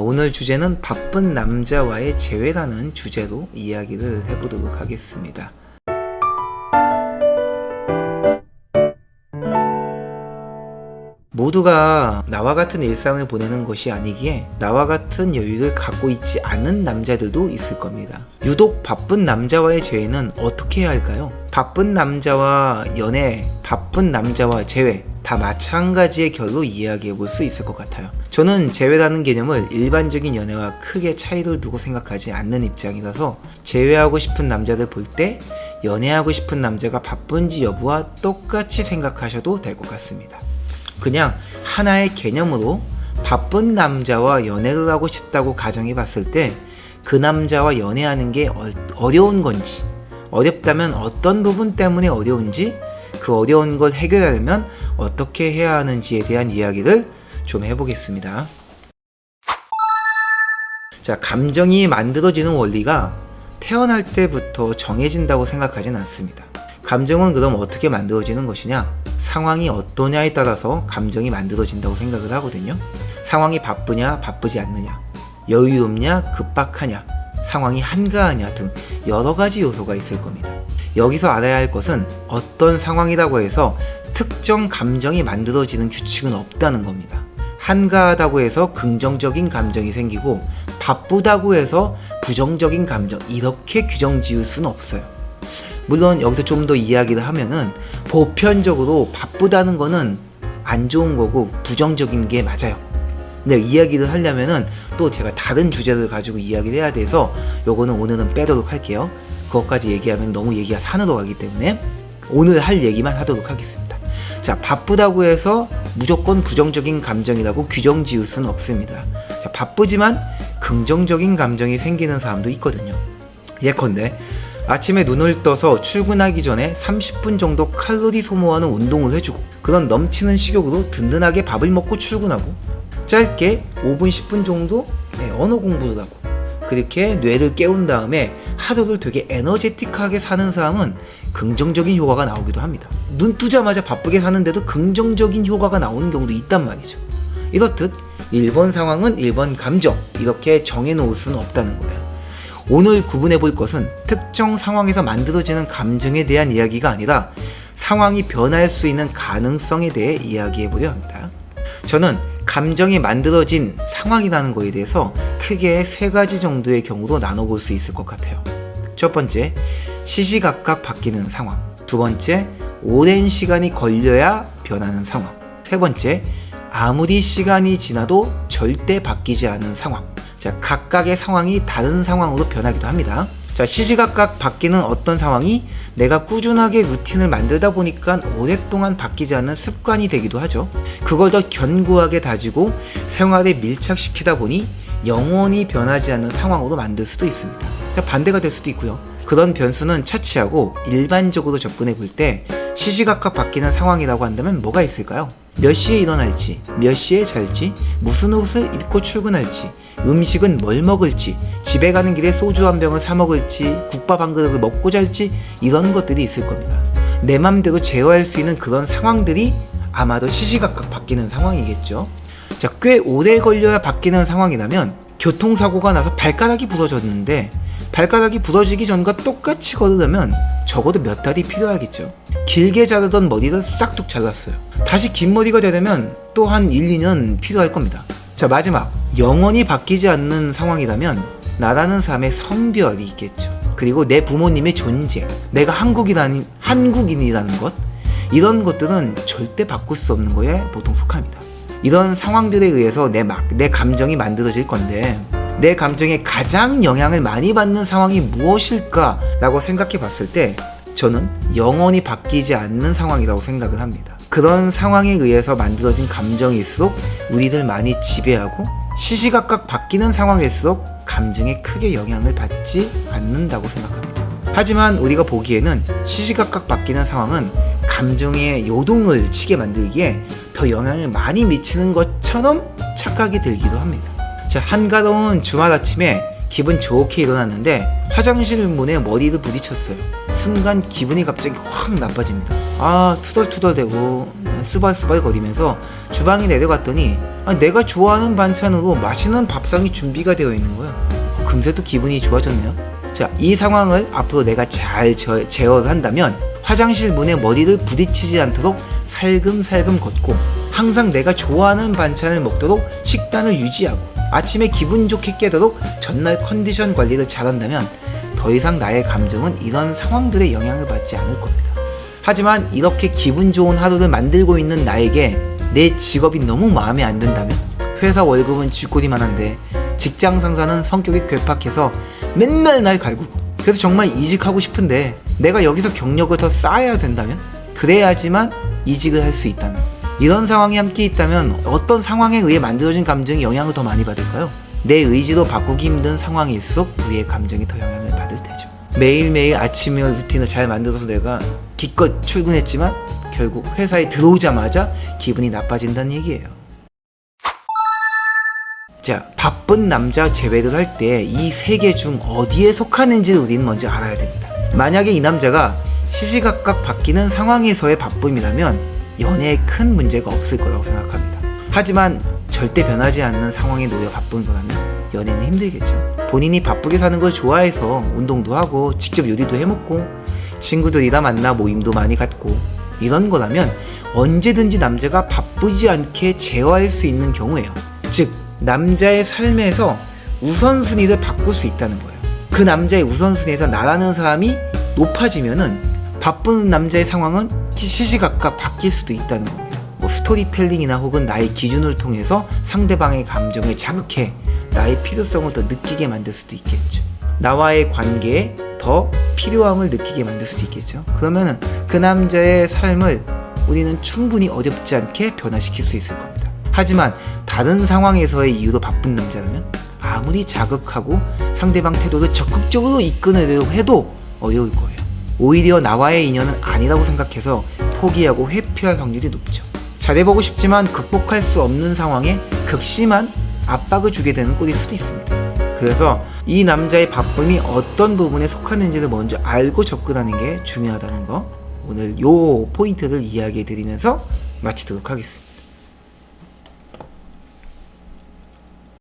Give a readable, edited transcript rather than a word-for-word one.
오늘 주제는 바쁜 남자와의 재회라는 주제로 이야기를 해보도록 하겠습니다. 모두가 나와 같은 일상을 보내는 것이 아니기에 나와 같은 여유를 갖고 있지 않은 남자들도 있을 겁니다. 유독 바쁜 남자와의 재회는 어떻게 해야 할까요? 바쁜 남자와 연애, 바쁜 남자와 재회 다 마찬가지의 결로 이야기해 볼 수 있을 것 같아요. 저는 재회라는 개념을 일반적인 연애와 크게 차이를 두고 생각하지 않는 입장이라서 재회하고 싶은 남자들 볼 때 연애하고 싶은 남자가 바쁜지 여부와 똑같이 생각하셔도 될 것 같습니다. 그냥 하나의 개념으로 바쁜 남자와 연애를 하고 싶다고 가정해 봤을 때 그 남자와 연애하는 게 어려운 건지, 어렵다면 어떤 부분 때문에 어려운지, 그 어려운 걸 해결하려면 어떻게 해야 하는지에 대한 이야기를 좀 해보겠습니다. 자, 감정이 만들어지는 원리가 태어날 때부터 정해진다고 생각하진 않습니다. 감정은 그럼 어떻게 만들어지는 것이냐? 상황이 어떠냐에 따라서 감정이 만들어진다고 생각을 하거든요. 상황이 바쁘냐, 바쁘지 않느냐, 여유롭냐, 급박하냐, 상황이 한가하냐 등 여러 가지 요소가 있을 겁니다. 여기서 알아야 할 것은 어떤 상황이라고 해서 특정 감정이 만들어지는 규칙은 없다는 겁니다. 한가하다고 해서 긍정적인 감정이 생기고 바쁘다고 해서 부정적인 감정, 이렇게 규정 지을 수는 없어요. 물론 여기서 좀 더 이야기를 하면은 보편적으로 바쁘다는 거는 안 좋은 거고 부정적인 게 맞아요. 근데 이야기를 하려면은 또 제가 다른 주제를 가지고 이야기를 해야 돼서 요거는 오늘은 빼도록 할게요. 그것까지 얘기하면 너무 얘기가 산으로 가기 때문에 오늘 할 얘기만 하도록 하겠습니다. 자, 바쁘다고 해서 무조건 부정적인 감정이라고 규정 지을 수는 없습니다. 자, 바쁘지만 긍정적인 감정이 생기는 사람도 있거든요. 예컨대 아침에 눈을 떠서 출근하기 전에 30분 정도 칼로리 소모하는 운동을 해주고 그런 넘치는 식욕으로 든든하게 밥을 먹고 출근하고 짧게 5분 10분 정도 언어 공부를 하고 그렇게 뇌를 깨운 다음에 하루를 되게 에너제틱하게 사는 사람은 긍정적인 효과가 나오기도 합니다. 눈 뜨자마자 바쁘게 사는데도 긍정적인 효과가 나오는 경우도 있단 말이죠. 이렇듯 1번 상황은 1번 감정, 이렇게 정해놓을 수는 없다는 거예요. 오늘 구분해 볼 것은 특정 상황에서 만들어지는 감정에 대한 이야기가 아니라 상황이 변할 수 있는 가능성에 대해 이야기해 보려 합니다. 저는 감정이 만들어진 상황이라는 거에 대해서 크게 3가지 정도의 경우로 나눠볼 수 있을 것 같아요. 첫 번째, 시시각각 바뀌는 상황. 두 번째, 오랜 시간이 걸려야 변하는 상황. 세 번째, 아무리 시간이 지나도 절대 바뀌지 않은 상황. 자, 각각의 상황이 다른 상황으로 변하기도 합니다. 자, 시시각각 바뀌는 어떤 상황이 내가 꾸준하게 루틴을 만들다 보니까 오랫동안 바뀌지 않는 습관이 되기도 하죠. 그걸 더 견고하게 다지고 생활에 밀착시키다 보니 영원히 변하지 않는 상황으로 만들 수도 있습니다. 자, 반대가 될 수도 있고요. 그런 변수는 차치하고 일반적으로 접근해 볼 때 시시각각 바뀌는 상황이라고 한다면 뭐가 있을까요? 몇 시에 일어날지, 몇 시에 잘지, 무슨 옷을 입고 출근할지, 음식은 뭘 먹을지, 집에 가는 길에 소주 한 병을 사 먹을지, 국밥 한 그릇을 먹고 잘지, 이런 것들이 있을 겁니다. 내 맘대로 제어할 수 있는 그런 상황들이 아마도 시시각각 바뀌는 상황이겠죠. 자, 꽤 오래 걸려야 바뀌는 상황이라면 교통사고가 나서 발가락이 부러졌는데 발가락이 부러지기 전과 똑같이 걸으려면 적어도 몇 달이 필요하겠죠. 길게 자르던 머리를 싹둑 잘랐어요. 다시 긴 머리가 되려면 또 한 1, 2년 필요할 겁니다. 자, 마지막, 영원히 바뀌지 않는 상황이라면 나라는 삶의 성별이 있겠죠. 그리고 내 부모님의 존재, 내가 한국인이라는 것, 이런 것들은 절대 바꿀 수 없는 거에 보통 속합니다. 이런 상황들에 의해서 내 감정이 만들어질 건데 내 감정에 가장 영향을 많이 받는 상황이 무엇일까 라고 생각해 봤을 때 저는 영원히 바뀌지 않는 상황이라고 생각을 합니다. 그런 상황에 의해서 만들어진 감정일수록 우리를 많이 지배하고 시시각각 바뀌는 상황일수록 감정에 크게 영향을 받지 않는다고 생각합니다. 하지만 우리가 보기에는 시시각각 바뀌는 상황은 감정의 요동을 치게 만들기에 더 영향을 많이 미치는 것처럼 착각이 들기도 합니다. 자, 한가로운 주말 아침에 기분 좋게 일어났는데 화장실 문에 머리를 부딪혔어요. 순간 기분이 갑자기 확 나빠집니다. 투덜투덜대고 스발스발 거리면서 주방에 내려갔더니 내가 좋아하는 반찬으로 맛있는 밥상이 준비가 되어 있는 거예요. 금세 또 기분이 좋아졌네요. 자, 이 상황을 앞으로 내가 잘 제어를 한다면 화장실 문에 머리를 부딪히지 않도록 살금살금 걷고 항상 내가 좋아하는 반찬을 먹도록 식단을 유지하고 아침에 기분 좋게 깨도록 전날 컨디션 관리를 잘한다면 더 이상 나의 감정은 이런 상황들의 영향을 받지 않을 겁니다. 하지만 이렇게 기분 좋은 하루를 만들고 있는 나에게 내 직업이 너무 마음에 안 든다면, 회사 월급은 쥐꼬리만 한데 직장 상사는 성격이 괴팍해서 맨날 날 갈구고, 그래서 정말 이직하고 싶은데 내가 여기서 경력을 더 쌓아야 된다면, 그래야지만 이직을 할 수 있다면, 이런 상황이 함께 있다면 어떤 상황에 의해 만들어진 감정이 영향을 더 많이 받을까요? 내 의지로 바꾸기 힘든 상황일수록 우리의 감정이 더 영향을 받을 테죠. 매일매일 아침에 루틴을 잘 만들어서 내가 기껏 출근했지만 결국 회사에 들어오자마자 기분이 나빠진다는 얘기예요. 자, 바쁜 남자 제외를 할 때 이 세 개 중 어디에 속하는지를 우리는 먼저 알아야 됩니다. 만약에 이 남자가 시시각각 바뀌는 상황에서의 바쁨이라면 연애에 큰 문제가 없을 거라고 생각합니다. 하지만 절대 변하지 않는 상황에 놓여 바쁜 거라면 연애는 힘들겠죠. 본인이 바쁘게 사는 걸 좋아해서 운동도 하고 직접 요리도 해먹고 친구들이랑 만나 모임도 많이 갖고 이런 거라면 언제든지 남자가 바쁘지 않게 제어할 수 있는 경우예요. 즉, 남자의 삶에서 우선순위를 바꿀 수 있다는 거예요. 그 남자의 우선순위에서 나라는 사람이 높아지면은 바쁜 남자의 상황은 시시각각 바뀔 수도 있다는 겁니다. 스토리텔링이나 혹은 나의 기준을 통해서 상대방의 감정을 자극해 나의 필요성을 더 느끼게 만들 수도 있겠죠. 나와의 관계에 더 필요함을 느끼게 만들 수도 있겠죠. 그러면은 그 남자의 삶을 우리는 충분히 어렵지 않게 변화시킬 수 있을 겁니다. 하지만 다른 상황에서의 이유로 바쁜 남자라면 아무리 자극하고 상대방 태도를 적극적으로 이끌어내려고 해도 어려울 거예요. 오히려 나와의 인연은 아니라고 생각해서 포기하고 회피할 확률이 높죠. 잘해보고 싶지만 극복할 수 없는 상황에 극심한 압박을 주게 되는 꼴일 수도 있습니다. 그래서 이 남자의 바쁨이 어떤 부분에 속하는지를 먼저 알고 접근하는 게 중요하다는 거, 오늘 요 포인트를 이야기해 드리면서 마치도록 하겠습니다.